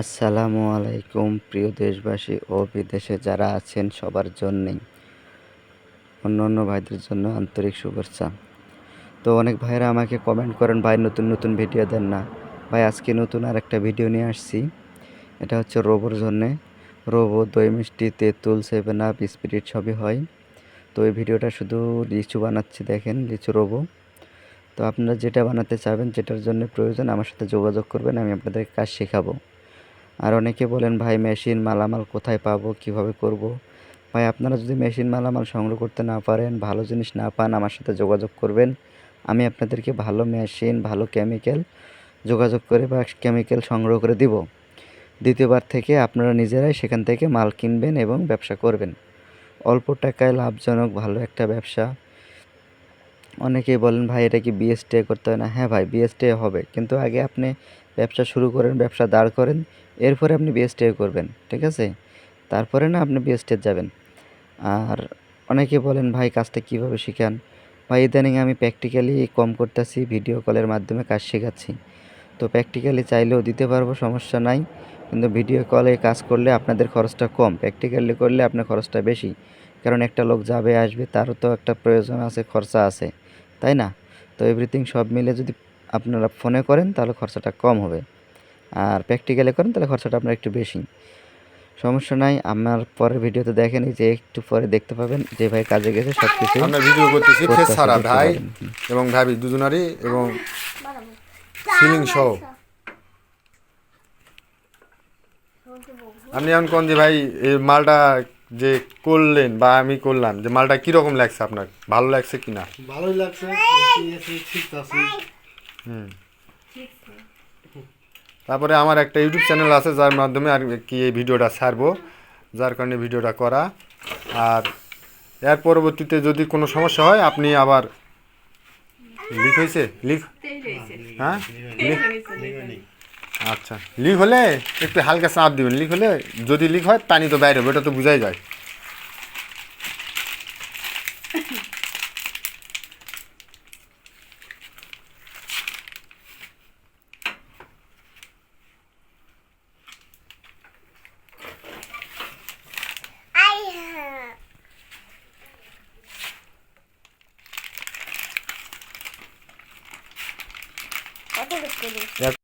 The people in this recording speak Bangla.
আসসালামু আলাইকুম প্রিয় দেশবাসী ও বিদেশে যারা আছেন সবার জন্যেই অন্য ভাইদের জন্য আন্তরিক শুভেচ্ছা। তো অনেক ভাইরা আমাকে কমেন্ট করেন, ভাই নতুন নতুন ভিডিও দেন না। ভাই আজকে নতুন আর একটা ভিডিও নিয়ে আসছি। এটা হচ্ছে রোবোর জন্যে। রোবো, দই মিষ্টি, তেঁতুল, 7 আপ, স্পিরিট সবই হয়। তো এই ভিডিওটা শুধু লিচু বানাচ্ছি, দেখেন লিচু রোবো। তো আপনারা যেটা বানাতে চাবেন, যেটার জন্য প্রয়োজন আমার সাথে যোগাযোগ করবেন, আমি আপনাদেরকে কাজ শেখাবো। আর অনেকে বলেন, ভাই মেশিন মালামাল কোথায় পাবো, কিভাবে করব। ভাই আপনারা যদি মেশিন মালামাল সংগ্রহ করতে না পারেন, ভালো জিনিস না পান, আমার সাথে যোগাযোগ করবেন। আমি আপনাদেরকে ভালো মেশিন, ভালো কেমিক্যাল যোগাযোগ করে বা কেমিক্যাল সংগ্রহ করে দিব। দ্বিতীয়বার থেকে আপনারা নিজেরাই সেখান থেকে মাল কিনবেন এবং ব্যবসা করবেন। অল্প টাকায় লাভজনক ভালো একটা ব্যবসা। অনেকেই বলেন, ভাই এটা কি বিএসটিআই করতে হয় না? হ্যাঁ ভাই, বিএসটিআই হবে, কিন্তু আগে আপনি ব্যবসা শুরু করেন, ব্যবসা দাঁড় করেন, এরপরে আপনি বিএসটিআই করবেন, ঠিক আছে? তারপরে না আপনি বিএসটিআই যাবেন। আর অনেকে বলেন, ভাই কাজটা কীভাবে শিখান? ভাই ইদানিং আমি প্র্যাকটিক্যালি কম করতেছি, ভিডিও কলের মাধ্যমে কাজ শেখাচ্ছি। তো প্র্যাকটিক্যালি চাইলেও দিতে পারবো, সমস্যা নাই। কিন্তু ভিডিও কলে কাজ করলে আপনাদের খরচটা কম, প্র্যাকটিক্যালি করলে আপনার খরচটা বেশি। কারণ একটা লোক যাবে আসবে, তারও তো একটা প্রয়োজন আছে, খরচা আছে, তাই না? তো এভরিথিং সব মিলে যদি আপনারা ফোনে করেন তাহলে খরচাটা কম হবে, আর প্র্যাকটিক্যালি করেন তাহলে খরচাটা আপনার একটু বেশি। সমস্যা নাই, আমার পরের ভিডিওতে দেখেন, এই যে একটু পরে দেখতে পাবেন যে ভাই কাজে গেছে, সব কিছু আমরা ভিডিও করতেছি ফেস করতেছে, ছাড়া দেখতে ভাই পাবেন। এবং ভাবি দুজনারই এবং সিলিং সহ। আপনি এখন কোন যে ভাই এই মালটা যে করলেন বা আমি করলাম, যে মালটা কিরকম লাগছে আপনার? ভালো লাগছে কি না? ভালোই লাগছে, শিখতেছি। হুম। তারপরে আমার একটা ইউটিউব চ্যানেল আছে যার মাধ্যমে আর কি এই ভিডিওটা ছাড়বো, যার কারণে ভিডিওটা করা। আর এর পরবর্তীতে যদি কোনো সমস্যা হয় আপনি আবার লিক হয়েছে লিক, হ্যাঁ লিক, আচ্ছা লিক হলে একটু হালকা চাপ দিবেন। লিক হলে, যদি লিক হয় পানি তো বাইরে হবে, এটা তো বোঝাই যায়। কত